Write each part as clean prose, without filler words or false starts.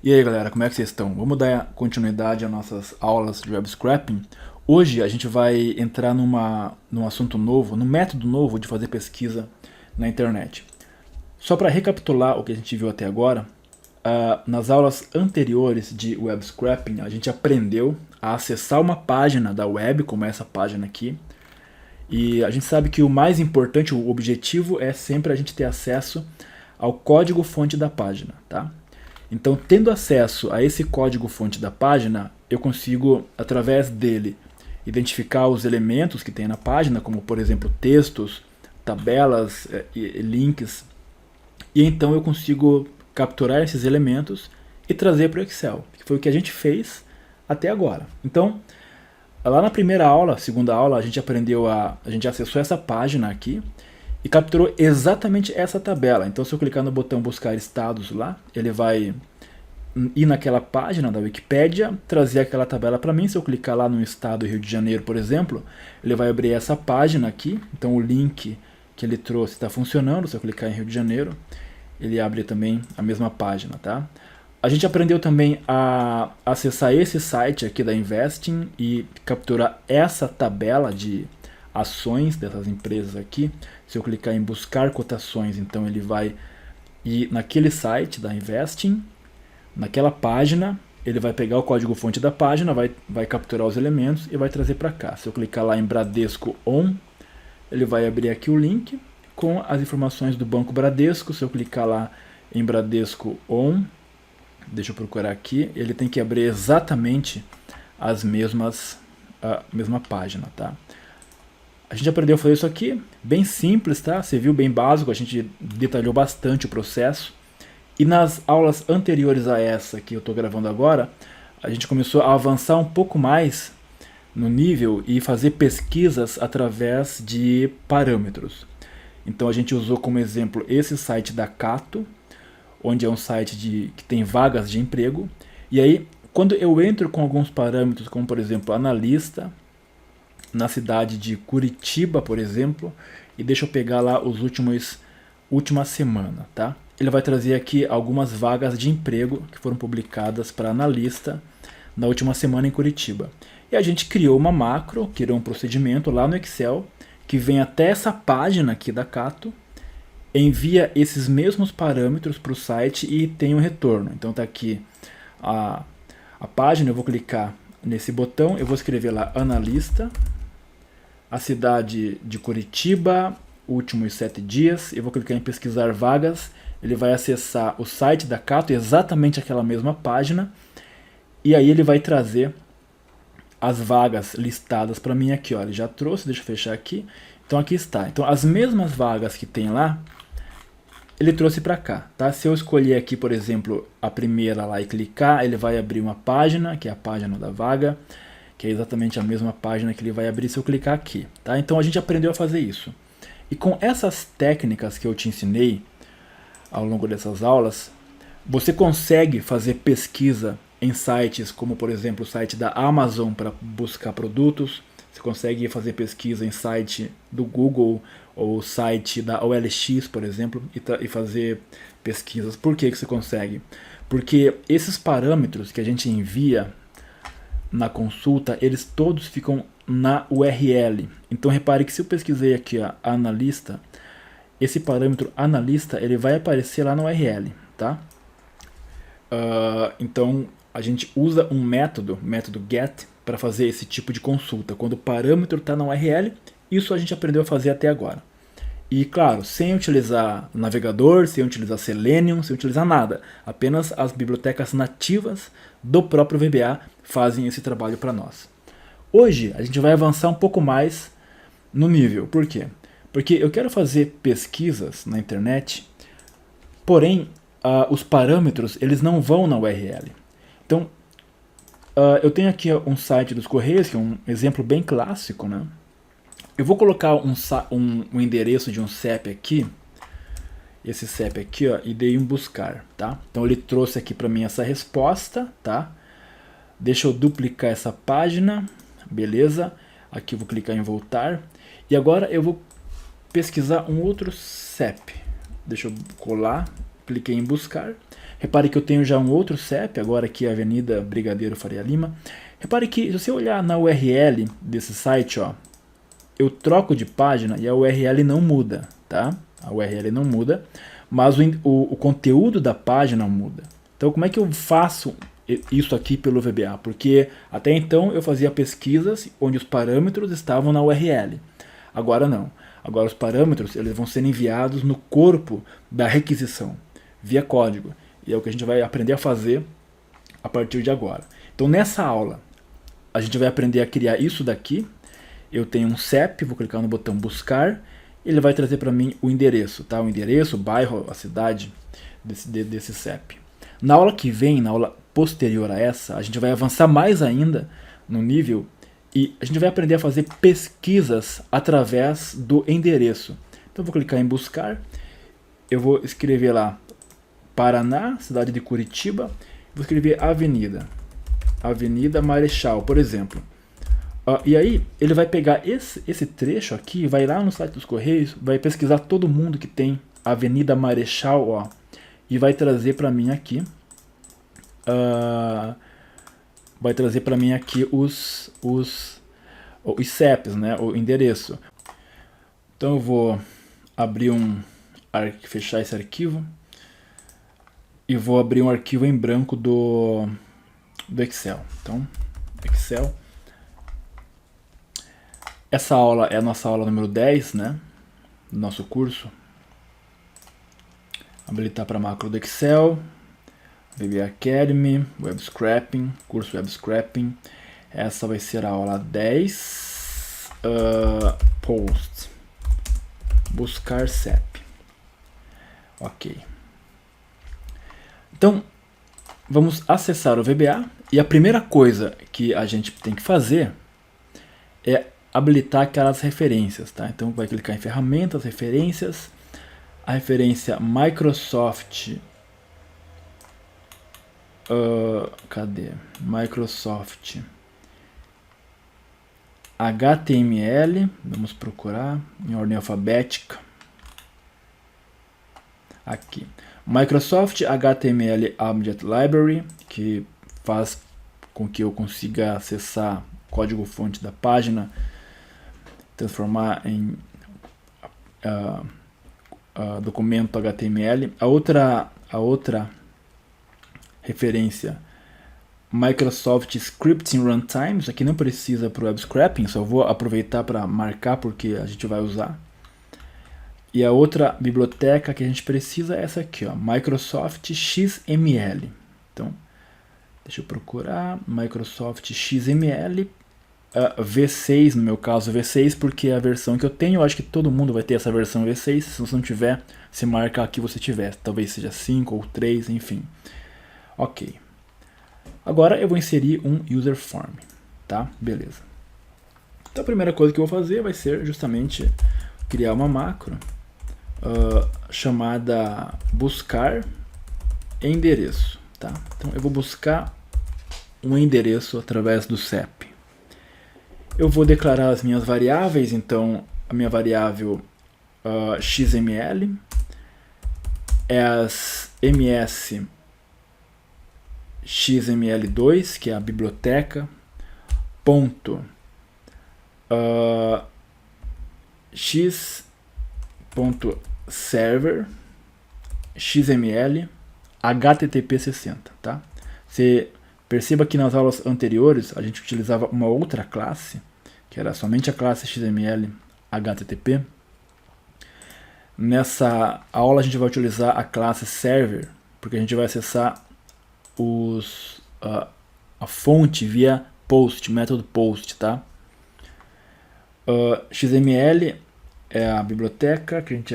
E aí galera, como é que vocês estão? Vamos dar continuidade às nossas aulas de web scraping. Hoje a gente vai entrar num assunto novo, num método novo de fazer pesquisa na internet. Só para recapitular o que a gente viu até agora, nas aulas anteriores de web scraping a gente aprendeu a acessar uma página da web, como essa página aqui, e a gente sabe que o mais importante, o objetivo é sempre a gente ter acesso ao código-fonte da página, tá? Então, tendo acesso a esse código-fonte da página, eu consigo, através dele, identificar os elementos que tem na página, como, por exemplo, textos, tabelas, links, e então eu consigo capturar esses elementos e trazer para o Excel, que foi o que a gente fez até agora. Então, lá na primeira aula, segunda aula, a gente acessou essa página aqui e capturou exatamente essa tabela. Então, se eu clicar no botão buscar estados lá, ele vai ir naquela página da Wikipédia, trazer aquela tabela para mim. Se eu clicar lá no estado Rio de Janeiro, por exemplo, ele vai abrir essa página aqui. Então, o link que ele trouxe está funcionando. Se eu clicar em Rio de Janeiro, ele abre também a mesma página, tá? A gente aprendeu também a acessar esse site aqui da Investing e capturar essa tabela de ações dessas empresas aqui. Se eu clicar em buscar cotações, então ele vai ir naquele site da Investing, naquela página, ele vai pegar o código-fonte da página, vai capturar os elementos e vai trazer para cá. Se eu clicar lá em Bradesco On, ele vai abrir aqui o link com as informações do Banco Bradesco. Se eu clicar lá em Bradesco On, deixa eu procurar aqui, ele tem que abrir exatamente a mesma página, tá? A gente aprendeu a fazer isso aqui, bem simples, tá? Você viu, bem básico, a gente detalhou bastante o processo. E nas aulas anteriores a essa que eu estou gravando agora, a gente começou a avançar um pouco mais no nível e fazer pesquisas através de parâmetros. Então a gente usou como exemplo esse site da Cato, onde é um site que tem vagas de emprego. E aí, quando eu entro com alguns parâmetros, como por exemplo analista, na cidade de Curitiba, por exemplo, e deixa eu pegar lá os última semana, tá? Ele vai trazer aqui algumas vagas de emprego que foram publicadas para analista na última semana em Curitiba. E a gente criou uma macro, criou um procedimento lá no Excel, que vem até essa página aqui da Cato, envia esses mesmos parâmetros para o site e tem um retorno. Então está aqui a página, eu vou clicar nesse botão, eu vou escrever lá analista, a cidade de Curitiba, últimos 7 dias, eu vou clicar em pesquisar vagas, ele vai acessar o site da Cato, exatamente aquela mesma página, e aí ele vai trazer as vagas listadas para mim aqui, ó. Ele já trouxe, deixa eu fechar aqui, então aqui está. Então as mesmas vagas que tem lá, ele trouxe para cá, tá? Se eu escolher aqui, por exemplo, a primeira lá e clicar, ele vai abrir uma página, que é a página da vaga, que é exatamente a mesma página que ele vai abrir se eu clicar aqui, tá? Então a gente aprendeu a fazer isso. E com essas técnicas que eu te ensinei ao longo dessas aulas, você consegue fazer pesquisa em sites como, por exemplo, o site da Amazon para buscar produtos. Você consegue fazer pesquisa em site do Google ou site da OLX, por exemplo, e fazer pesquisas. Por que você consegue? Porque esses parâmetros que a gente envia na consulta, eles todos ficam na URL. Então repare que se eu pesquisei aqui a analista, esse parâmetro analista ele vai aparecer lá na URL, tá? Então a gente usa um método get, para fazer esse tipo de consulta. Quando o parâmetro está na URL, isso a gente aprendeu a fazer até agora. E claro, sem utilizar navegador, sem utilizar Selenium, sem utilizar nada. Apenas as bibliotecas nativas do próprio VBA fazem esse trabalho para nós. Hoje a gente vai avançar um pouco mais no nível. Por quê? Porque eu quero fazer pesquisas na internet, porém os parâmetros eles não vão na URL. Então eu tenho aqui um site dos Correios, que é um exemplo bem clássico, né? Eu vou colocar um endereço de um CEP aqui, esse CEP aqui, ó, e dei um buscar, tá? Então ele trouxe aqui para mim essa resposta, tá? Deixa eu duplicar essa página, beleza? Aqui eu vou clicar em voltar. E agora eu vou pesquisar um outro CEP. Deixa eu colar, cliquei em buscar. Repare que eu tenho já um outro CEP, agora aqui é a Avenida Brigadeiro Faria Lima. Repare que se você olhar na URL desse site, ó, eu troco de página e a URL não muda, tá? A URL não muda, mas o conteúdo da página muda. Então como é que eu faço isso aqui pelo VBA? Porque até então eu fazia pesquisas onde os parâmetros estavam na URL. Agora não. Agora os parâmetros eles vão ser enviados no corpo da requisição, via código. E é o que a gente vai aprender a fazer a partir de agora. Então nessa aula a gente vai aprender a criar isso daqui. Eu tenho um CEP, vou clicar no botão buscar, ele vai trazer para mim o endereço, tá? O endereço, o bairro, a cidade desse CEP. Na aula que vem, na aula posterior a essa, a gente vai avançar mais ainda no nível e a gente vai aprender a fazer pesquisas através do endereço. Então eu vou clicar em buscar, eu vou escrever lá Paraná, cidade de Curitiba, vou escrever Avenida Marechal, por exemplo. E aí ele vai pegar esse trecho aqui, vai lá no site dos Correios, vai pesquisar todo mundo que tem Avenida Marechal, ó, e vai trazer para mim aqui, os CEPs, né, o endereço. Então eu vou abrir fechar esse arquivo e vou abrir um arquivo em branco do Excel. Então, Excel. Essa aula é a nossa aula número 10, né, do nosso curso. Habilitar para macro do Excel, VBA Academy, Web Scraping, curso Web Scraping. Essa vai ser a aula 10, Post, buscar CEP. Ok. Então, vamos acessar o VBA e a primeira coisa que a gente tem que fazer é habilitar aquelas referências, tá? Então vai clicar em ferramentas, referências, a referência Microsoft, cadê? Microsoft HTML, vamos procurar em ordem alfabética, aqui, Microsoft HTML Object Library, que faz com que eu consiga acessar o código-fonte da página, transformar em documento HTML. A outra referência, Microsoft Scripting Runtime, isso aqui não precisa para o Web Scraping, só vou aproveitar para marcar porque a gente vai usar. E a outra biblioteca que a gente precisa é essa aqui, ó, Microsoft XML. Então, deixa eu procurar, Microsoft XML, V6, no meu caso V6, porque é a versão que eu tenho. Eu acho que todo mundo vai ter essa versão V6, se você não tiver, você marca aqui você tiver, talvez seja 5 ou 3, enfim. Ok. Agora eu vou inserir um user form, tá? Beleza. Então a primeira coisa que eu vou fazer vai ser justamente criar uma macro chamada buscar endereço, tá? Então eu vou buscar um endereço através do CEP. Eu vou declarar as minhas variáveis, então a minha variável XML é as ms XML2, que é a biblioteca, ponto x.server XML HTTP60, tá? Você perceba que nas aulas anteriores a gente utilizava uma outra classe, que era somente a classe XML HTTP. Nessa aula a gente vai utilizar a classe server, porque a gente vai acessar a fonte via post, método post, tá? XML é a biblioteca que a gente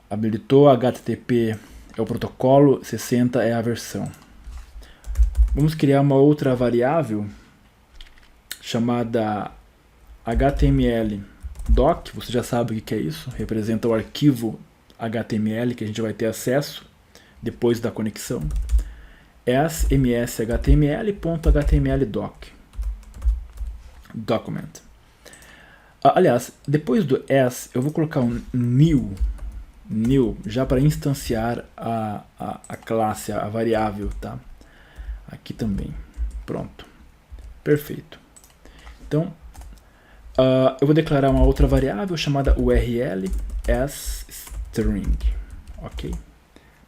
habilitou, HTTP é o protocolo, 60 é a versão. Vamos criar uma outra variável chamada HTML doc, você já sabe o que é isso, representa o arquivo HTML que a gente vai ter acesso depois da conexão. mshtml.html document. Aliás, depois do s eu vou colocar um new new, já para instanciar a classe, a variável, tá? Aqui também. Pronto. Perfeito. Então, eu vou declarar uma outra variável chamada URL as string. Ok?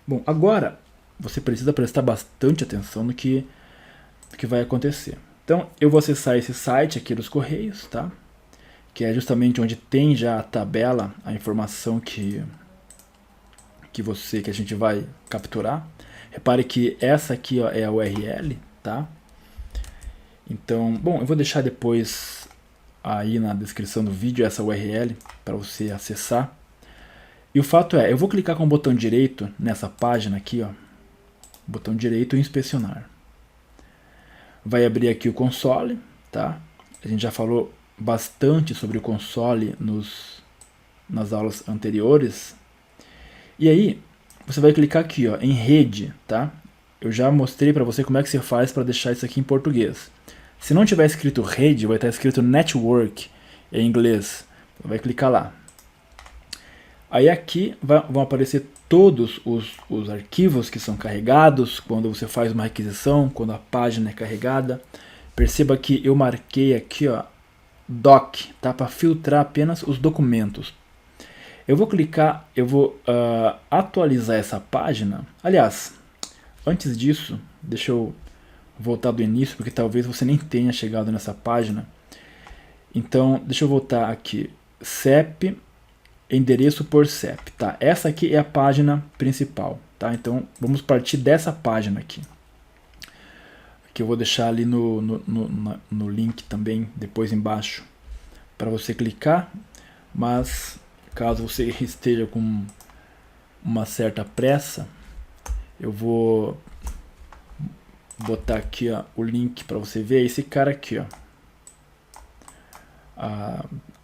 Bom, agora você precisa prestar bastante atenção no que vai acontecer. Então, eu vou acessar esse site aqui dos Correios, tá? Que é justamente onde tem já a tabela, a informação que a gente vai capturar. Repare que essa aqui, ó, é a URL, tá? Então, bom, eu vou deixar depois aí na descrição do vídeo essa URL para você acessar. E o fato é, eu vou clicar com o botão direito nessa página aqui, ó, botão direito e inspecionar. Vai abrir aqui o console, tá? A gente já falou bastante sobre o console nas aulas anteriores. E aí, você vai clicar aqui, ó, em rede, tá? Eu já mostrei para você como é que você faz para deixar isso aqui em português. Se não tiver escrito rede, vai estar escrito network em inglês. Vai clicar lá. Aí aqui vão aparecer todos os arquivos que são carregados quando você faz uma requisição, quando a página é carregada. Perceba que eu marquei aqui, ó, doc, tá? Para filtrar apenas os documentos. Eu vou clicar, eu vou atualizar essa página. Aliás, antes disso, deixa eu voltar do início, porque talvez você nem tenha chegado nessa página. Então, deixa eu voltar aqui. CEP, endereço por CEP, tá? Essa aqui é a página principal, tá? Então, vamos partir dessa página aqui. Que eu vou deixar ali no link também, depois embaixo, para você clicar. Mas, caso você esteja com uma certa pressa, eu vou botar aqui, ó, o link para você ver esse cara aqui, ó.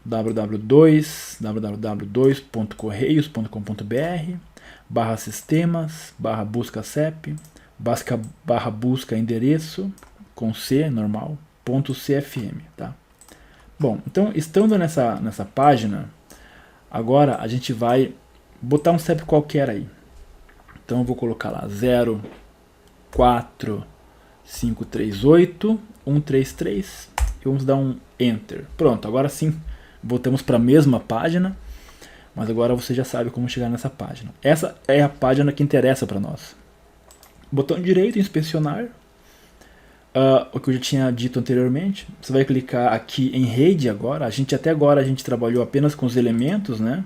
www.correios.com.br/sistemas/busca CEP /busca endereço com C normal .cfm, tá? Bom, então estando nessa página, agora a gente vai botar um CEP qualquer aí. Então eu vou colocar lá 04538 133 e vamos dar um Enter. Pronto, agora sim voltamos para a mesma página, mas agora você já sabe como chegar nessa página. Essa é a página que interessa para nós. Botão direito, inspecionar. O que eu já tinha dito anteriormente. Você vai clicar aqui em rede agora. Até agora a gente trabalhou apenas com os elementos, né,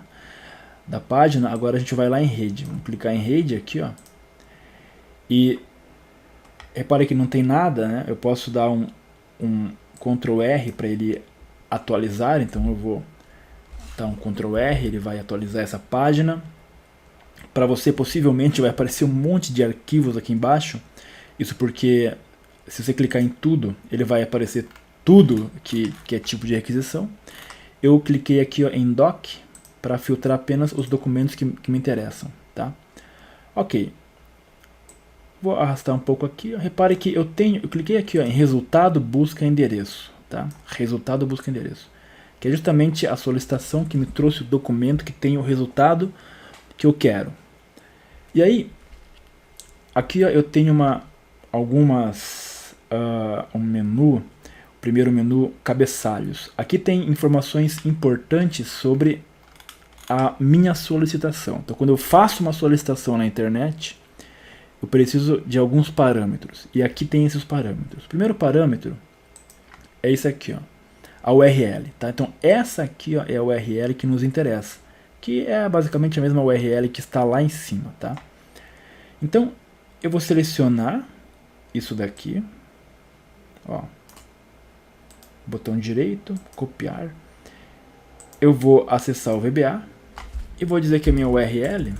da página. Agora a gente vai lá em rede. Vamos clicar em rede aqui, ó. E repare que não tem nada, né? Eu posso dar um Ctrl R para ele atualizar. Então eu vou dar um Ctrl R, ele vai atualizar essa página. Para você possivelmente vai aparecer um monte de arquivos aqui embaixo. Isso porque se você clicar em tudo, ele vai aparecer tudo que é tipo de requisição. Eu cliquei aqui, ó, em doc para filtrar apenas os documentos que me interessam, tá? Ok. Vou arrastar um pouco aqui. Ó. Repare que eu cliquei aqui, ó, em resultado busca endereço, tá? Resultado busca endereço, que é justamente a solicitação que me trouxe o documento que tem o resultado que eu quero. E aí, aqui, ó, eu tenho um menu, o primeiro menu, cabeçalhos. Aqui tem informações importantes sobre a minha solicitação. Então, quando eu faço uma solicitação na internet, eu preciso de alguns parâmetros. E aqui tem esses parâmetros. O primeiro parâmetro é esse aqui, ó, a URL. Tá? Então, essa aqui, ó, é a URL que nos interessa, que é basicamente a mesma URL que está lá em cima, tá? Então, eu vou selecionar isso daqui, ó, botão direito, copiar. Eu vou acessar o VBA e vou dizer que a minha URL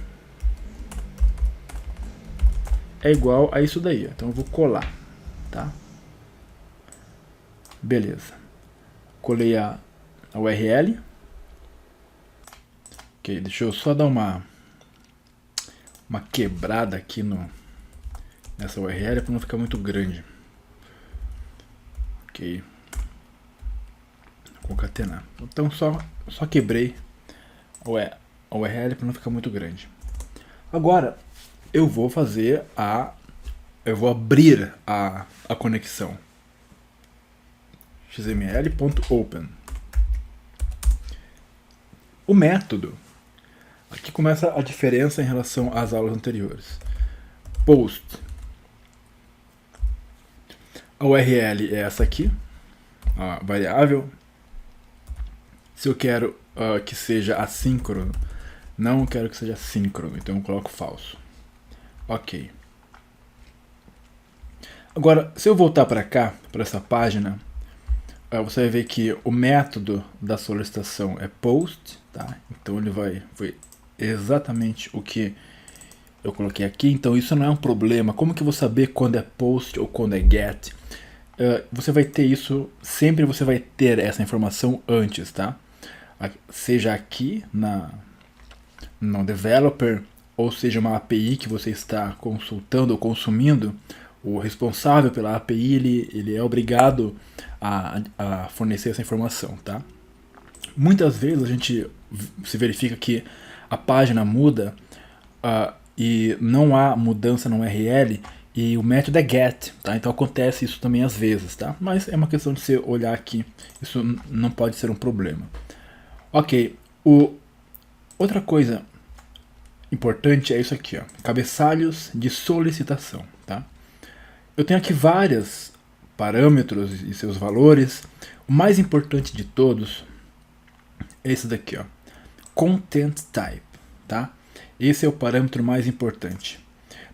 é igual a isso daí. Então eu vou colar, tá? Beleza. Colei a URL. Ok, deixa eu só dar uma quebrada aqui nessa URL para não ficar muito grande. Ok. Concatenar. Então só quebrei a a URL para não ficar muito grande. Agora eu vou abrir a conexão. xml.open. O método. Aqui começa a diferença em relação às aulas anteriores. Post. A URL é essa aqui, a variável. Se eu quero que seja assíncrono, não quero que seja síncrono, então eu coloco falso. Ok. Agora, se eu voltar para cá, para essa página, você vai ver que o método da solicitação é post, tá? Então ele foi exatamente o que eu coloquei aqui, então isso não é um problema. Como que eu vou saber quando é post ou quando é get? Você vai ter isso, sempre você vai ter essa informação antes, tá? Seja aqui no developer, ou seja uma API que você está consultando ou consumindo, o responsável pela API ele é obrigado a fornecer essa informação, tá? Muitas vezes a gente se verifica que a página muda e não há mudança no URL e o método é get, tá? Então acontece isso também às vezes, tá? Mas é uma questão de você olhar aqui, isso não pode ser um problema. Ok, outra coisa importante é isso aqui, ó, cabeçalhos de solicitação, tá? Eu tenho aqui vários parâmetros e seus valores. O mais importante de todos é esse daqui, ó, content type, tá? Esse é o parâmetro mais importante,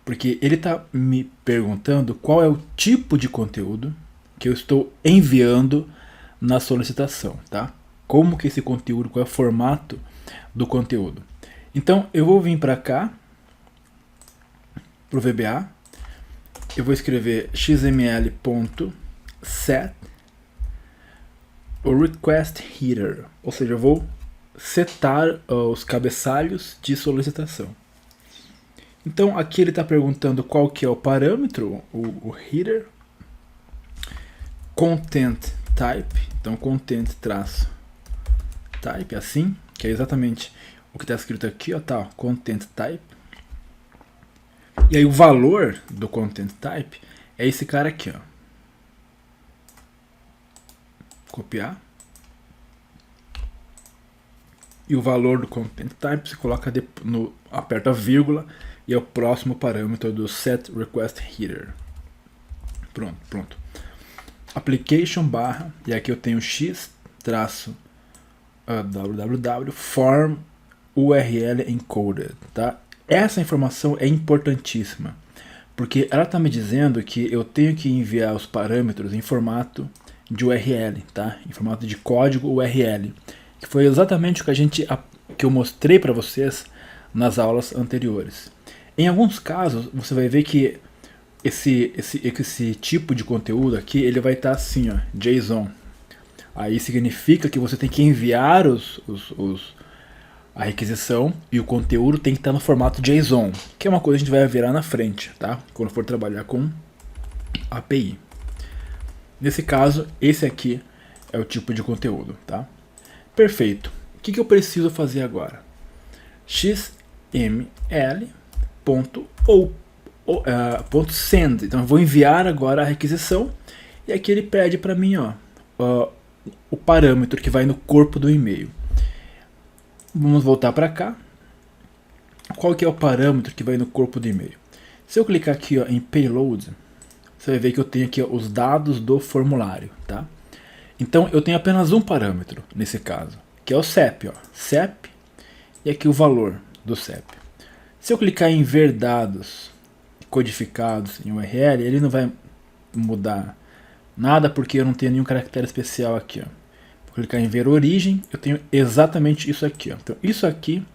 porque ele está me perguntando qual é o tipo de conteúdo que eu estou enviando na solicitação, tá? Como que esse conteúdo, qual é o formato do conteúdo. Então eu vou vir para cá, para o VBA, eu vou escrever xml.set o request header, ou seja, eu vou setar os cabeçalhos de solicitação. Então aqui ele está perguntando qual que é o parâmetro, o header, content type, então content traço type, assim, que é exatamente o que está escrito aqui, ó, tá, ó, content type. E aí o valor do content type é esse cara aqui, ó. Copiar. E o valor do content type você coloca aperta a vírgula e é o próximo parâmetro do set request header. Pronto. Application barra, e aqui eu tenho x traço www form URL encoded, tá? Essa informação é importantíssima, porque ela está me dizendo que eu tenho que enviar os parâmetros em formato de URL, tá? Em formato de código URL, que foi exatamente o que eu mostrei para vocês nas aulas anteriores. Em alguns casos, você vai ver que esse tipo de conteúdo aqui, ele vai estar assim, ó, JSON. Aí significa que você tem que enviar a requisição e o conteúdo tem que estar no formato JSON, que é uma coisa que a gente vai ver lá na frente, tá? Quando for trabalhar com API. Nesse caso, esse aqui é o tipo de conteúdo, tá? Perfeito. O que eu preciso fazer agora? xml.send. Então eu vou enviar agora a requisição e aqui ele pede para mim, ó, o parâmetro que vai no corpo do e-mail. Vamos voltar para cá. Qual que é o parâmetro que vai no corpo do e-mail? Se eu clicar aqui, ó, em Payload, você vai ver que eu tenho aqui, ó, os dados do formulário, tá? Então eu tenho apenas um parâmetro nesse caso, que é o CEP, ó, CEP, e aqui o valor do CEP. Se eu clicar em ver dados codificados em URL, ele não vai mudar nada porque eu não tenho nenhum caractere especial aqui, ó. Vou clicar em ver origem, eu tenho exatamente isso aqui, ó. Então isso aqui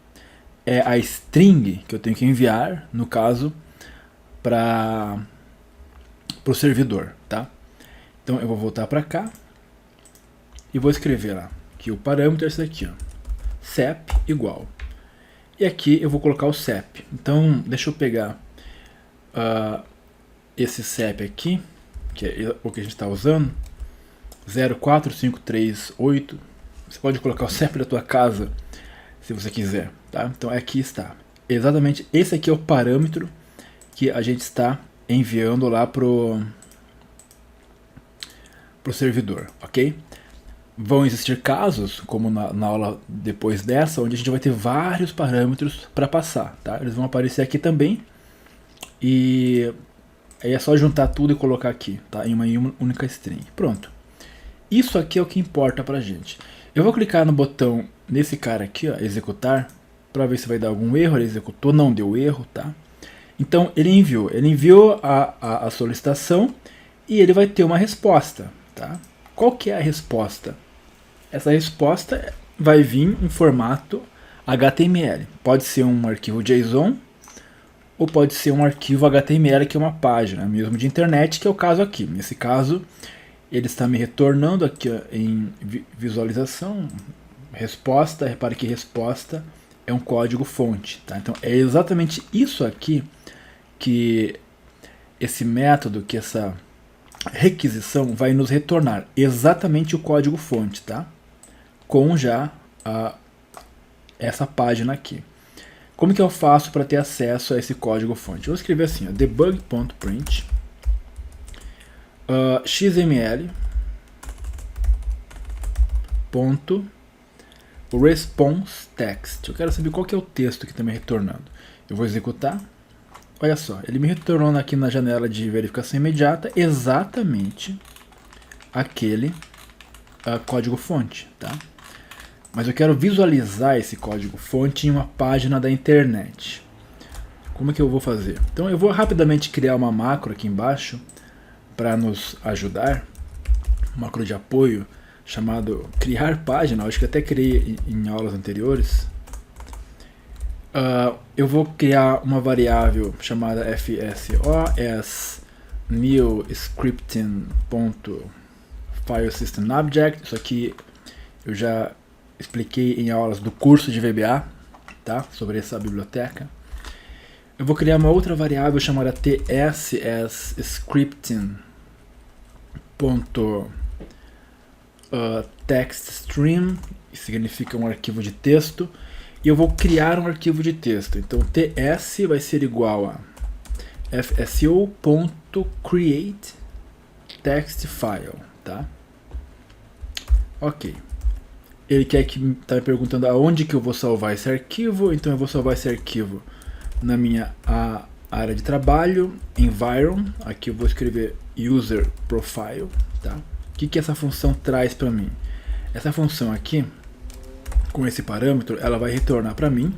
é a string que eu tenho que enviar, no caso, para o servidor, tá? Então eu vou voltar para cá e vou escrever lá que o parâmetro é esse daqui, ó, CEP igual. E aqui eu vou colocar o CEP. Então deixa eu pegar esse CEP aqui, que é o que a gente está usando, 04538. Você pode colocar o CEP da tua casa se você quiser, tá? Então aqui está. Exatamente esse aqui é o parâmetro que a gente está enviando lá pro servidor, ok? Vão existir casos, como na aula depois dessa, onde a gente vai ter vários parâmetros para passar, tá? Eles vão aparecer aqui também e aí é só juntar tudo e colocar aqui, tá? Em uma única string. Pronto. Isso aqui é o que importa pra gente. Eu vou clicar no botão nesse cara aqui, ó, executar, para ver se vai dar algum erro. Ele executou, não deu erro, tá? Então ele enviou a solicitação e ele vai ter uma resposta, tá? Qual que é a resposta? Essa resposta vai vir em formato HTML. Pode ser um arquivo JSON ou pode ser um arquivo HTML, que é uma página mesmo de internet, que é o caso aqui. Nesse caso, ele está me retornando aqui, ó, em visualização, resposta. Repare que resposta é um código fonte, tá? Então é exatamente isso aqui que esse método, que essa requisição vai nos retornar, exatamente o código fonte, tá? Com já essa página aqui. Como que eu faço para ter acesso a esse código fonte? Eu vou escrever assim, debug.print xml response text. Eu quero saber qual que é o texto que está me retornando. Eu vou executar. Olha só, ele me retornou aqui na janela de verificação imediata exatamente aquele código fonte, tá? Mas eu quero visualizar esse código fonte em uma página da internet. Como é que eu vou fazer? Então eu vou rapidamente criar uma macro aqui embaixo para nos ajudar, macro de apoio chamado criar página. Acho que até criei em aulas anteriores. Eu vou criar uma variável chamada fsos new scripting.filesystemObject. Isso aqui eu já expliquei em aulas do curso de VBA, tá? Sobre essa biblioteca. Eu vou criar uma outra variável chamada tss_scripting.textstream, que significa um arquivo de texto, e eu vou criar um arquivo de texto. Então ts vai ser igual a fso.createTextFile, tá? Ok. Ele está me perguntando aonde que eu vou salvar esse arquivo, então eu vou salvar esse arquivo na minha área de trabalho, environ. Aqui eu vou escrever user profile, tá? O que essa função traz para mim? Essa função aqui, com esse parâmetro, ela vai retornar para mim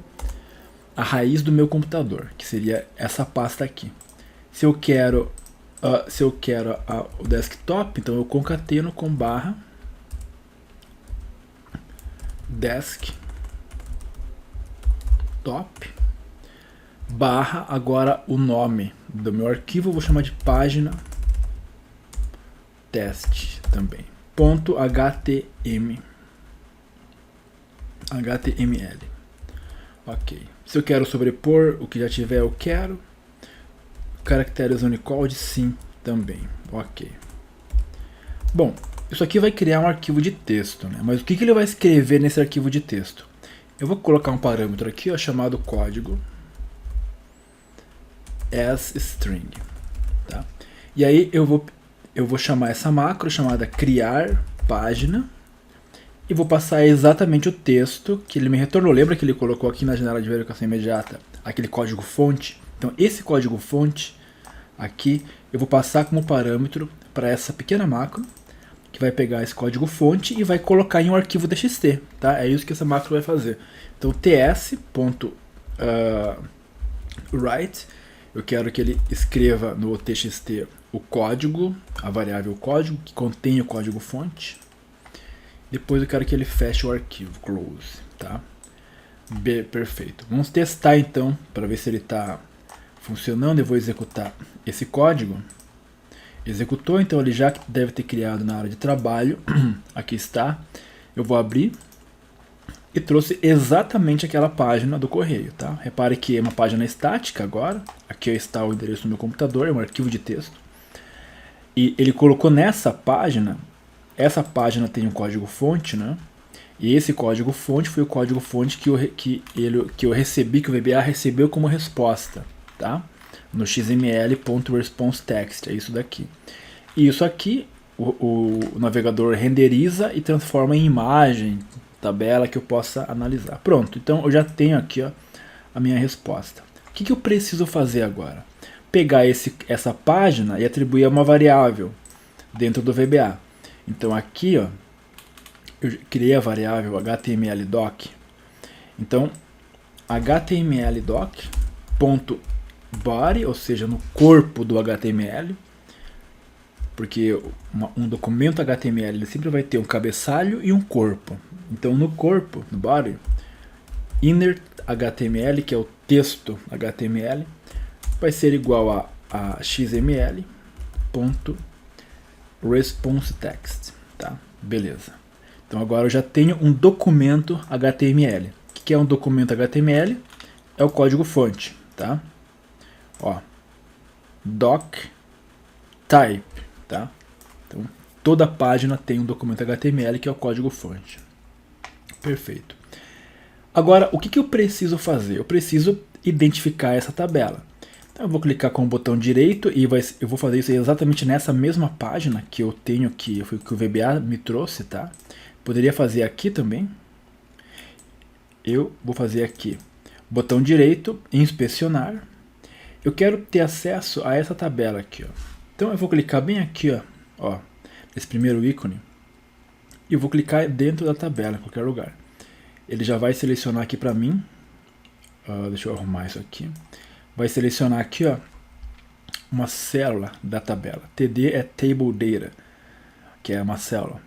a raiz do meu computador, que seria essa pasta aqui. Se eu quero o desktop, então eu concateno com barra desktop barra, agora o nome do meu arquivo eu vou chamar de página teste também, .html. Ok. Se eu quero sobrepor o que já tiver, eu quero. Caracteres Unicode, sim, também. Ok. Bom, isso aqui vai criar um arquivo de texto, né? Mas o que ele vai escrever nesse arquivo de texto? Eu vou colocar um parâmetro aqui, ó, chamado código asString, tá? E aí eu vou chamar essa macro chamada criar página e vou passar exatamente o texto que ele me retornou. Lembra que ele colocou aqui na janela de verificação imediata aquele código fonte? Então esse código fonte aqui eu vou passar como parâmetro para essa pequena macro, que vai pegar esse código fonte e vai colocar em um arquivo txt, tá? É isso que essa macro vai fazer. Então ts.write, eu quero que ele escreva no txt o código, a variável código, que contém o código fonte. Depois eu quero que ele feche o arquivo, close, tá? Perfeito. Vamos testar então, para ver se ele está funcionando. Eu vou executar esse código. Executou, então ele já deve ter criado na área de trabalho. Aqui está. Eu vou abrir e trouxe exatamente aquela página do correio, tá? Repare que é uma página estática agora. Aqui está o endereço do meu computador, é um arquivo de texto. E ele colocou nessa página, essa página tem um código fonte, né? E esse código-fonte foi o código-fonte que eu recebi, que o VBA recebeu como resposta, tá? No xml.responseText, é isso daqui. E isso aqui, o navegador renderiza e transforma em imagem, tabela que eu possa analisar. Pronto, então eu já tenho aqui, ó, a minha resposta. O que eu preciso fazer agora? Pegar essa página e atribuir a uma variável dentro do VBA. Então aqui, ó, eu criei a variável htmldoc. Então, htmldoc.body, ou seja, no corpo do HTML, porque um documento HTML ele sempre vai ter um cabeçalho e um corpo. Então, no corpo, no body, inner HTML, que é o texto HTML, vai ser igual a xml.responseText, tá? Beleza. Então agora eu já tenho um documento HTML. O que é um documento HTML? É o código fonte, tá? Ó, doc type, tá? Então toda página tem um documento HTML que é o código fonte. Perfeito. Agora, o que eu preciso fazer? Eu preciso identificar essa tabela. Então eu vou clicar com o botão direito e eu vou fazer isso exatamente nessa mesma página que eu tenho que o VBA me trouxe, tá? Poderia fazer aqui também. Eu vou fazer aqui. Botão direito, inspecionar. Eu quero ter acesso a essa tabela aqui, ó. Então eu vou clicar bem aqui, ó, nesse primeiro ícone. E eu vou clicar dentro da tabela, em qualquer lugar. Ele já vai selecionar aqui para mim. Deixa eu arrumar isso aqui. Vai selecionar aqui, ó, uma célula da tabela. TD é Table Data, que é uma célula.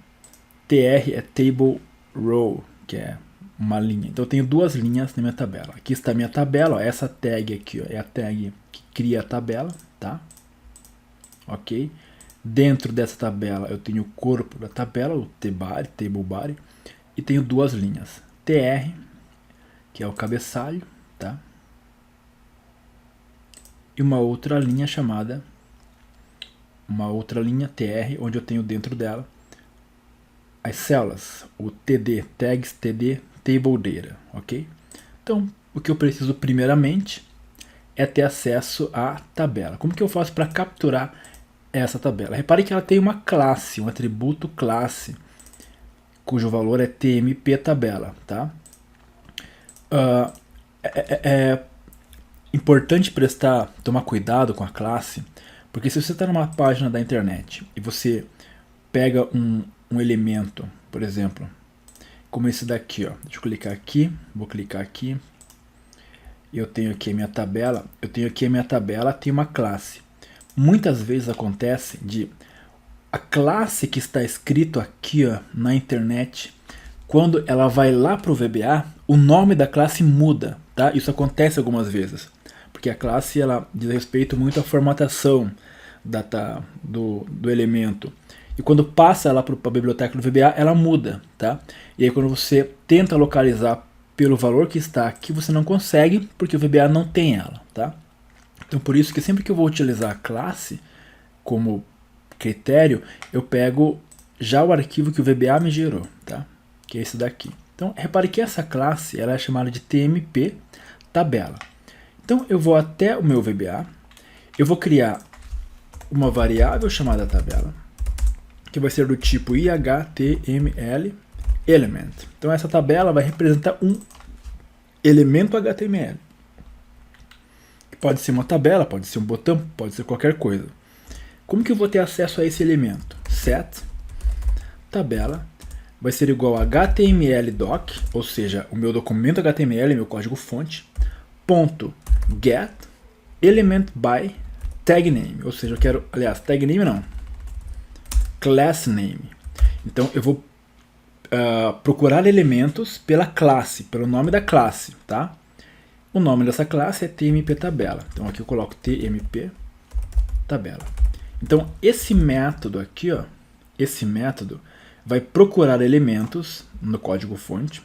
TR é Table Row, que é uma linha. Então eu tenho duas linhas na minha tabela. Aqui está a minha tabela, ó, essa tag aqui, ó, é a tag que cria a tabela, tá? Ok? Dentro dessa tabela eu tenho o corpo da tabela, o tbody, table body, e tenho duas linhas. TR, que é o cabeçalho, tá? E uma outra linha chamada, TR, onde eu tenho dentro dela as células, o TD, tags TD, table data, ok? Então, o que eu preciso primeiramente é ter acesso à tabela. Como que eu faço para capturar essa tabela? Repare que ela tem uma classe, um atributo classe, cujo valor é tmp tabela, tá? É importante tomar cuidado com a classe, porque se você está numa página da internet e você pega um elemento, por exemplo, como esse daqui, ó. Deixa eu clicar aqui, vou clicar aqui. Eu tenho aqui a minha tabela, tem uma classe. Muitas vezes acontece a classe que está escrito aqui, ó, na internet, quando ela vai lá para o VBA, o nome da classe muda, tá? Isso acontece algumas vezes, porque a classe ela diz respeito muito à formatação do elemento. E quando passa lá para a biblioteca do VBA, ela muda, tá? E aí quando você tenta localizar pelo valor que está aqui, você não consegue, porque o VBA não tem ela, tá? Então por isso que sempre que eu vou utilizar a classe como critério, eu pego já o arquivo que o VBA me gerou, tá? Que é esse daqui. Então repare que essa classe ela é chamada de tmp tabela. Então eu vou até o meu VBA, eu vou criar uma variável chamada tabela, que vai ser do tipo IHTML element. Então essa tabela vai representar um elemento HTML. Pode ser uma tabela, pode ser um botão, pode ser qualquer coisa. Como que eu vou ter acesso a esse elemento? Set tabela vai ser igual a htmldoc, ou seja, o meu documento HTML, meu código fonte, ponto get element by tag name, ou seja, eu quero, aliás, tag name não, class name. Então eu vou procurar elementos pela classe, pelo nome da classe, tá? O nome dessa classe é tmp tabela. Então aqui eu coloco tmp tabela. Então esse método aqui, ó, esse método vai procurar elementos no código fonte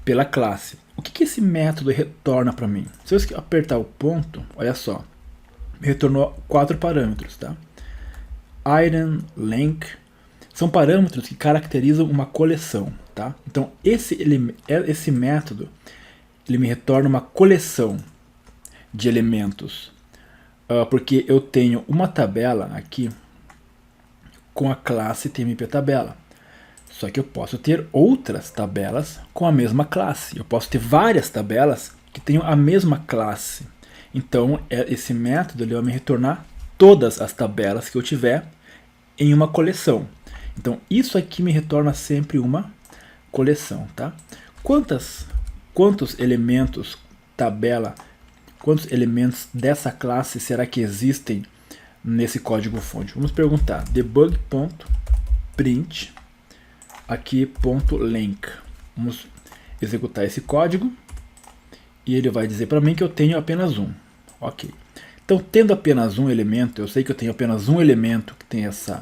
pela classe. O que esse método retorna para mim? Se eu apertar o ponto, olha só, me retornou 4 parâmetros, tá? Item, link, São parâmetros que caracterizam uma coleção, tá? Então esse método ele me retorna uma coleção de elementos, porque eu tenho uma tabela aqui com a classe TMPTabela. Só que eu posso ter outras tabelas com a mesma classe. Eu posso ter várias tabelas que tenham a mesma classe. Então esse método ele vai me retornar todas as tabelas que eu tiver em uma coleção. Então isso aqui me retorna sempre uma coleção, tá? Quantos elementos tabela, quantos elementos dessa classe será que existem nesse código-fonte? Vamos perguntar debug.print aqui .length. Vamos executar esse código e ele vai dizer para mim que eu tenho apenas um. Ok. Então, tendo apenas um elemento, eu sei que eu tenho apenas um elemento que tem essa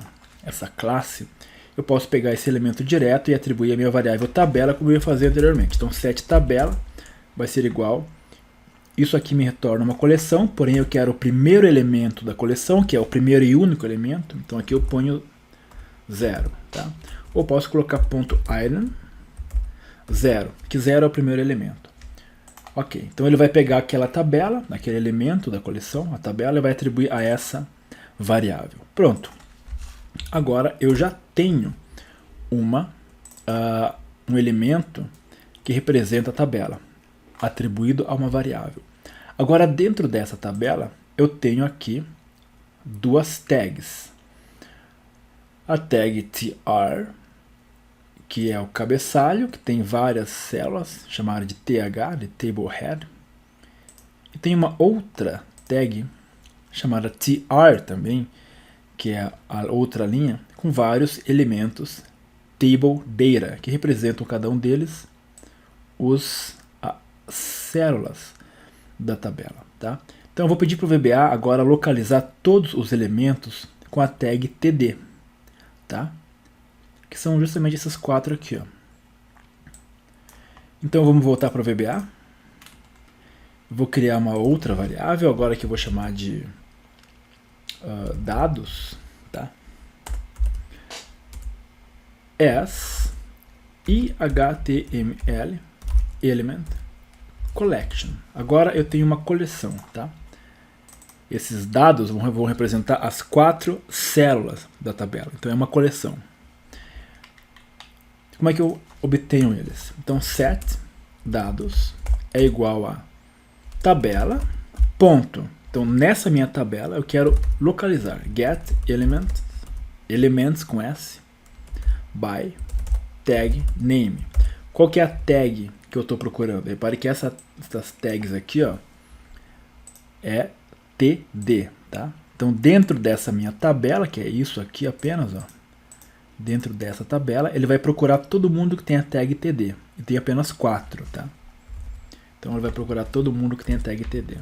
classe, eu posso pegar esse elemento direto e atribuir a minha variável tabela como eu ia fazer anteriormente. Então, setTabela vai ser igual. Isso aqui me retorna uma coleção, porém eu quero o primeiro elemento da coleção, que é o primeiro e único elemento. Então aqui eu ponho 0, tá? Ou posso colocar .item 0, que 0 é o primeiro elemento. Ok, então ele vai pegar aquela tabela, aquele elemento da coleção, a tabela, e vai atribuir a essa variável. Pronto. Agora eu já tenho um elemento que representa a tabela, atribuído a uma variável. Agora dentro dessa tabela eu tenho aqui duas tags. A tag tr, que é o cabeçalho, que tem várias células, chamada de th, de table head. E tem uma outra tag chamada tr também, que é a outra linha, com vários elementos table data, que representam cada um deles as células da tabela, tá? Então eu vou pedir para o VBA agora localizar todos os elementos com a tag td, tá? Que são justamente esses quatro aqui, ó. Então vamos voltar para o VBA. Vou criar uma outra variável agora que eu vou chamar de dados, tá? As html element collection. Agora eu tenho uma coleção, tá? Esses dados vão representar as 4 células da tabela. Então é uma coleção. Como é que eu obtenho eles? Então set dados é igual a tabela, ponto. Então nessa minha tabela eu quero localizar get elements com S, by tag name. Qual que é a tag que eu estou procurando? Repare que essas tags aqui, ó, é td, tá? Então dentro dessa minha tabela, que é isso aqui apenas, ó, dentro dessa tabela, ele vai procurar todo mundo que tem a tag td. E tem apenas 4, tá? Então ele vai procurar todo mundo que tem a tag td.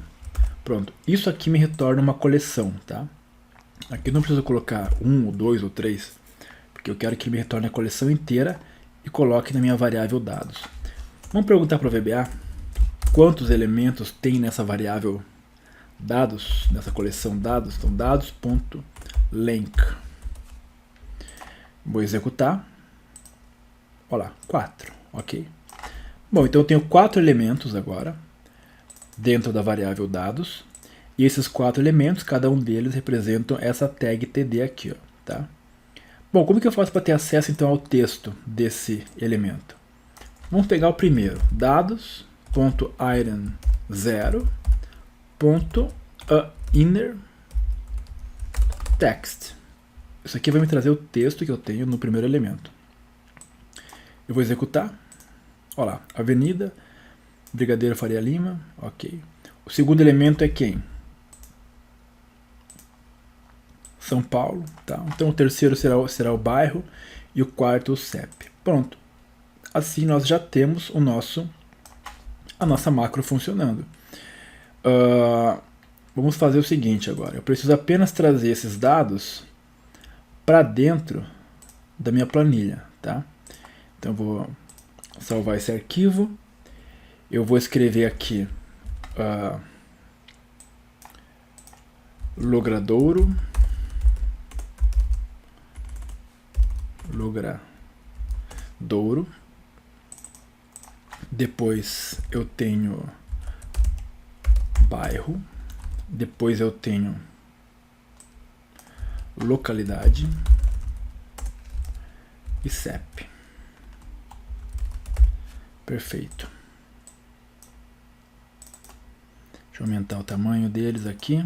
Pronto, isso aqui me retorna uma coleção, tá? Aqui não preciso colocar 1, ou 2 ou 3, porque eu quero que ele me retorne a coleção inteira e coloque na minha variável dados. Vamos perguntar para o VBA quantos elementos tem nessa variável dados, nessa coleção dados. Então dados.length. Vou executar. Olha lá, 4, ok? Bom, então eu tenho 4 elementos agora dentro da variável dados. E esses 4 elementos, cada um deles representam essa tag td aqui, ó, tá? Bom, como que eu faço para ter acesso então ao texto desse elemento? Vamos pegar o primeiro, dados.item0.inner text. Isso aqui vai me trazer o texto que eu tenho no primeiro elemento. Eu vou executar. Olha lá, Avenida Brigadeiro Faria Lima, ok. O segundo elemento é quem? São Paulo, tá? Então o terceiro será o bairro e o quarto o CEP. Pronto. Assim nós já temos a nossa macro funcionando. Vamos fazer o seguinte agora. Eu preciso apenas trazer esses dados para dentro da minha planilha, tá? Então eu vou salvar esse arquivo. Eu vou escrever aqui Logradouro Douro. Depois eu tenho bairro. Depois eu tenho localidade e CEP. Perfeito. Deixa eu aumentar o tamanho deles aqui.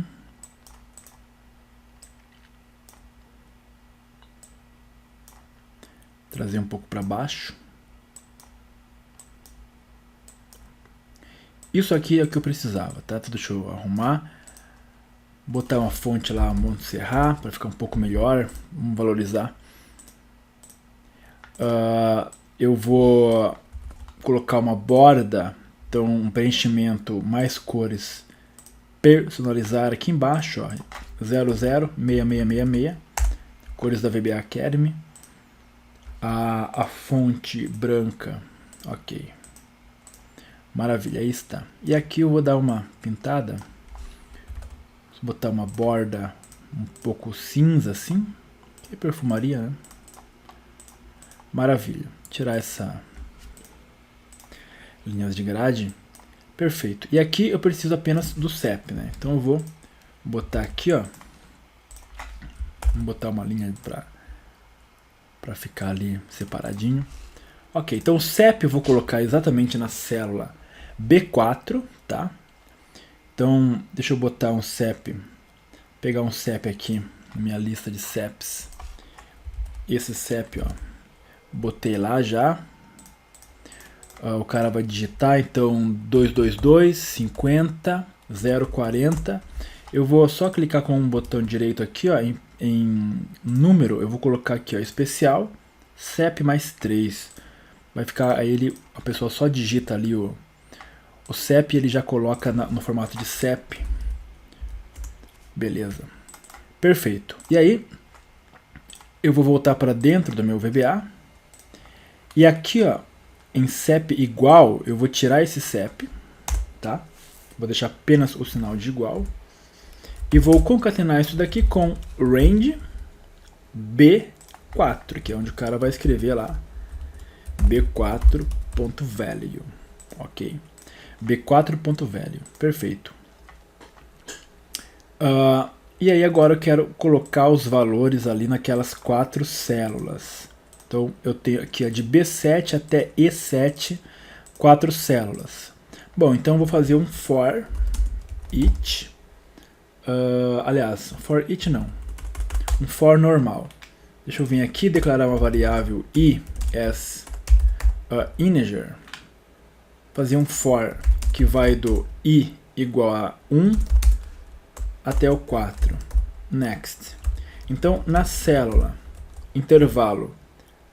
Trazer um pouco para baixo. Isso aqui é o que eu precisava, tá? Deixa eu arrumar. Botar uma fonte lá, Montserrat, para ficar um pouco melhor. Vamos valorizar. Eu vou colocar uma borda, então um preenchimento mais cores, personalizar aqui embaixo, ó, 006666, cores da VBA Academy. A fonte branca, ok, maravilha, aí está. E aqui eu vou dar uma pintada, vou botar uma borda um pouco cinza assim, que perfumaria, né? Maravilha, tirar essa linhas de grade, perfeito. E aqui eu preciso apenas do CEP, né? Então eu vou botar aqui, ó, vou botar uma linha para ficar ali separadinho. Ok, então o CEP eu vou colocar exatamente na célula B4, tá? Então deixa eu botar um CEP, pegar um CEP aqui na minha lista de CEPs. Esse CEP, ó, botei lá já. O cara vai digitar, então 222 50 040. Eu vou só clicar com um botão direito aqui, ó, em número, eu vou colocar aqui, ó, especial, CEP mais 3. Vai ficar, aí a pessoa só digita ali o CEP e ele já coloca no formato de CEP. Beleza. Perfeito. E aí, eu vou voltar para dentro do meu VBA. E aqui, ó, em CEP igual, eu vou tirar esse CEP, tá? Vou deixar apenas o sinal de igual. E vou concatenar isso daqui com range B4, que é onde o cara vai escrever lá B4.value, ok? B4.value, perfeito. E aí agora eu quero colocar os valores ali naquelas 4 células. Então eu tenho aqui de B7 até E7, 4 células. Bom, então eu vou fazer um for each. Aliás, for each não. Um for normal. Deixa eu vir aqui declarar uma variável i as integer. Fazer um for que vai do i igual a 1 até o 4. Next. Então na célula intervalo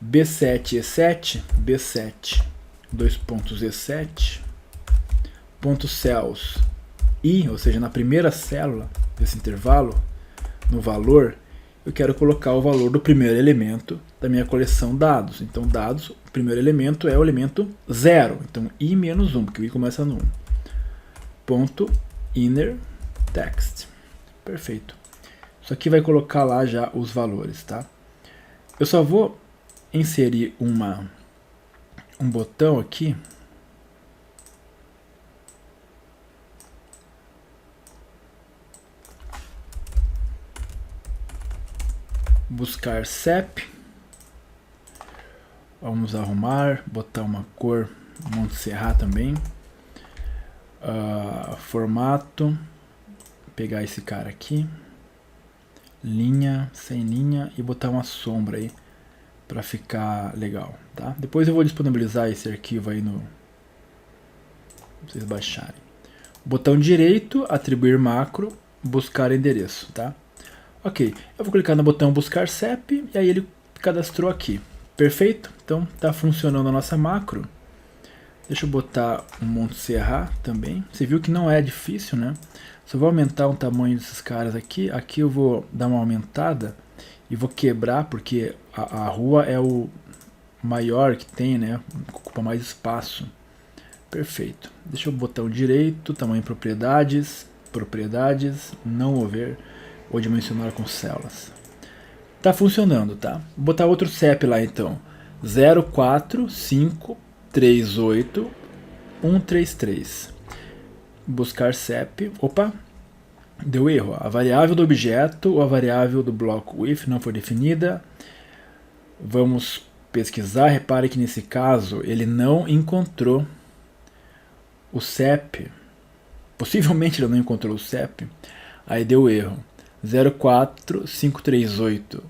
B7 E7, B7, dois pontos E7, ponto cells I, ou seja, na primeira célula desse intervalo, no valor, eu quero colocar o valor do primeiro elemento da minha coleção dados. Então dados, o primeiro elemento é o elemento 0, então I menos 1, porque o I começa no 1. Ponto inner text. Perfeito. Isso aqui vai colocar lá já os valores, tá? Eu só vou inserir um botão aqui buscar CEP, vamos arrumar, botar uma cor Montserrat também, formato, pegar esse cara aqui, linha, sem linha e botar uma sombra aí para ficar legal, tá? Depois eu vou disponibilizar esse arquivo aí pra vocês baixarem. Botão direito, atribuir macro, buscar endereço, tá? Ok, eu vou clicar no botão buscar CEP e aí ele cadastrou aqui. Perfeito? Então tá funcionando a nossa macro. Deixa eu botar um Montserrat também. Você viu que não é difícil, né? Só vou aumentar o tamanho desses caras aqui. Aqui eu vou dar uma aumentada e vou quebrar porque a rua é o maior que tem, né? Ocupa mais espaço. Perfeito. Deixa eu botar o direito, tamanho propriedades, não over ou dimensionar com células. Tá funcionando, tá? Vou botar outro CEP lá então. 04538 buscar CEP. Opa, deu erro. A variável do objeto ou a variável do bloco if não foi definida. Vamos pesquisar. Repare que nesse caso ele não encontrou o CEP. Possivelmente ele não encontrou o CEP. Aí deu erro. 04538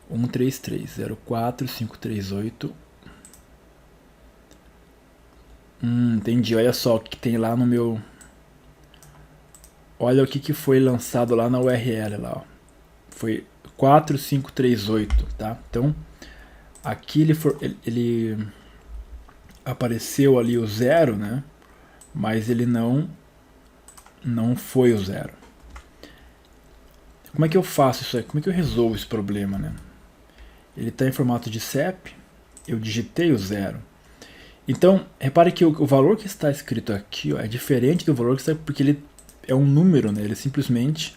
04538. Entendi. Olha só o que tem lá no meu. Olha o que foi lançado lá na URL lá, ó. Foi 4538, tá? Então aqui ele apareceu ali o 0, né? Mas ele não foi o 0. Como é que eu faço isso aí? Como é que eu resolvo esse problema, né? Ele está em formato de CEP, eu digitei o 0. Então, repare que o valor que está escrito aqui, ó, é diferente do valor que está, porque ele é um número, né? Ele simplesmente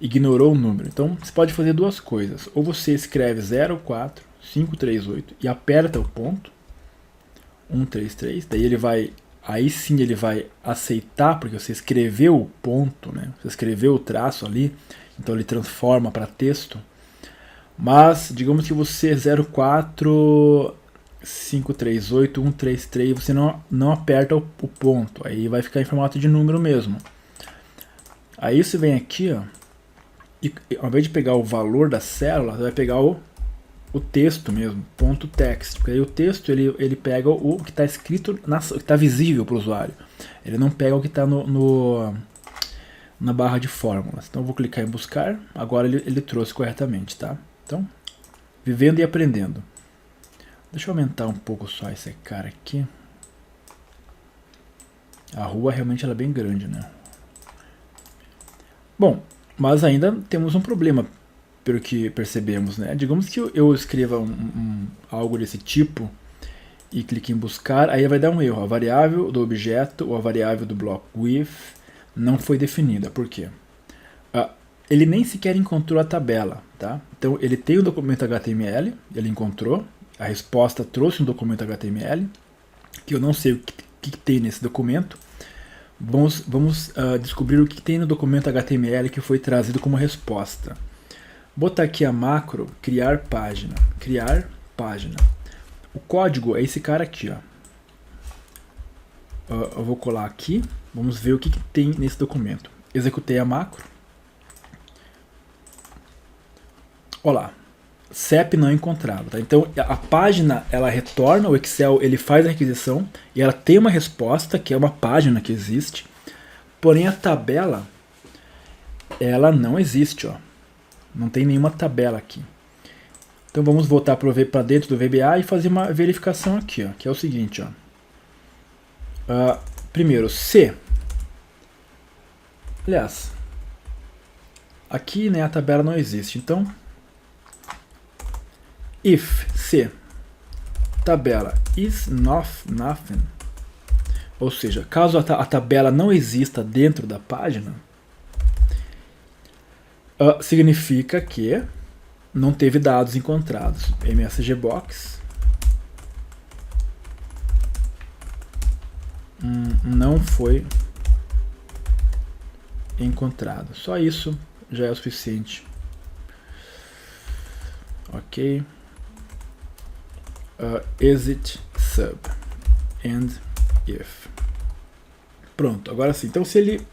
ignorou o número. Então, você pode fazer duas coisas. Ou você escreve 04538 e aperta o ponto 133, daí ele vai, aí sim ele vai aceitar, porque você escreveu o ponto, né? Você escreveu o traço ali, então ele transforma para texto. Mas digamos que você 04538 você não aperta o ponto, aí vai ficar em formato de número mesmo. Aí você vem aqui, ó, e ao invés de pegar o valor da célula, você vai pegar o texto mesmo, ponto text, porque aí o texto ele pega o que está escrito, o que está visível para o usuário. Ele não pega o que está na barra de fórmulas. Então eu vou clicar em buscar, agora ele trouxe corretamente, tá? Então, vivendo e aprendendo. Deixa eu aumentar um pouco só esse cara aqui. A rua realmente ela é bem grande, né? Bom, mas ainda temos um problema, pelo que percebemos, né? Digamos que eu escreva algo desse tipo e clique em buscar, aí vai dar um erro. A variável do objeto ou a variável do bloco with não foi definida. Por quê? Ele nem sequer encontrou a tabela, tá? Então ele tem o documento HTML, ele encontrou, a resposta trouxe um documento HTML, que eu não sei o que tem nesse documento. Vamos descobrir o que tem no documento HTML que foi trazido como resposta. Botar aqui a macro, criar página. Criar página. O código é esse cara aqui, ó. Eu vou colar aqui. Vamos ver o que tem nesse documento. Executei a macro. Olá. CEP não encontrado. Tá? Então a página ela retorna, o Excel ele faz a requisição e ela tem uma resposta que é uma página que existe. Porém a tabela ela não existe, ó. Não tem nenhuma tabela aqui. Então vamos voltar para dentro do VBA e fazer uma verificação aqui, ó, que é o seguinte, ó. Primeiro, se. Aliás, aqui, né, a tabela não existe. Então, if se tabela is nothing, ou seja, caso a tabela não exista dentro da página, significa que não teve dados encontrados. MSGBox não foi encontrado. Só isso já é o suficiente. Ok. Exit sub and if. Pronto, agora sim. Então se ele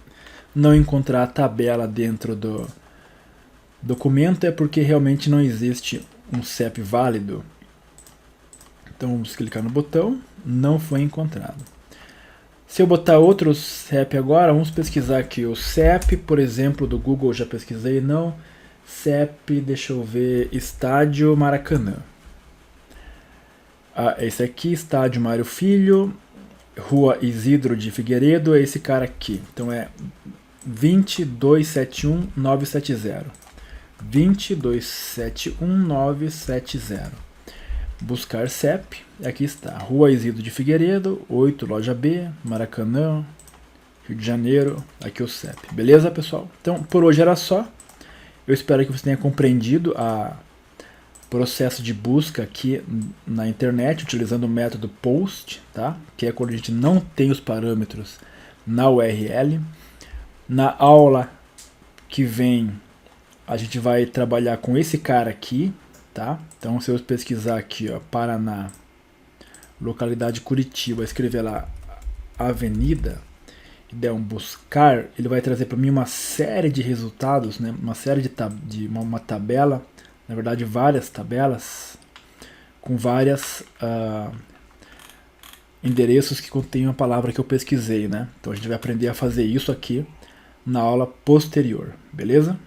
não encontrar a tabela dentro do documento é porque realmente não existe um CEP válido. Então vamos clicar no botão, não foi encontrado. Se eu botar outro CEP agora, vamos pesquisar aqui o CEP, por exemplo, do Google, já pesquisei, não. CEP, deixa eu ver, Estádio Maracanã. Esse aqui, Estádio Mário Filho, Rua Isidro de Figueiredo, é esse cara aqui. Então é 2271970. 2271970. Buscar CEP, aqui está, Rua Isidro de Figueiredo, 8, loja B, Maracanã, Rio de Janeiro, aqui o CEP. Beleza, pessoal? Então, por hoje era só. Eu espero que você tenha compreendido o processo de busca aqui na internet, utilizando o método POST, tá? Que é quando a gente não tem os parâmetros na URL. Na aula que vem, a gente vai trabalhar com esse cara aqui, tá? Então, se eu pesquisar aqui, ó, Paraná, localidade Curitiba, escrever lá avenida, e der um buscar, ele vai trazer para mim uma série de resultados, né? Uma série de uma tabela, na verdade várias tabelas, com várias endereços que contêm a palavra que eu pesquisei, né? Então a gente vai aprender a fazer isso aqui na aula posterior, beleza?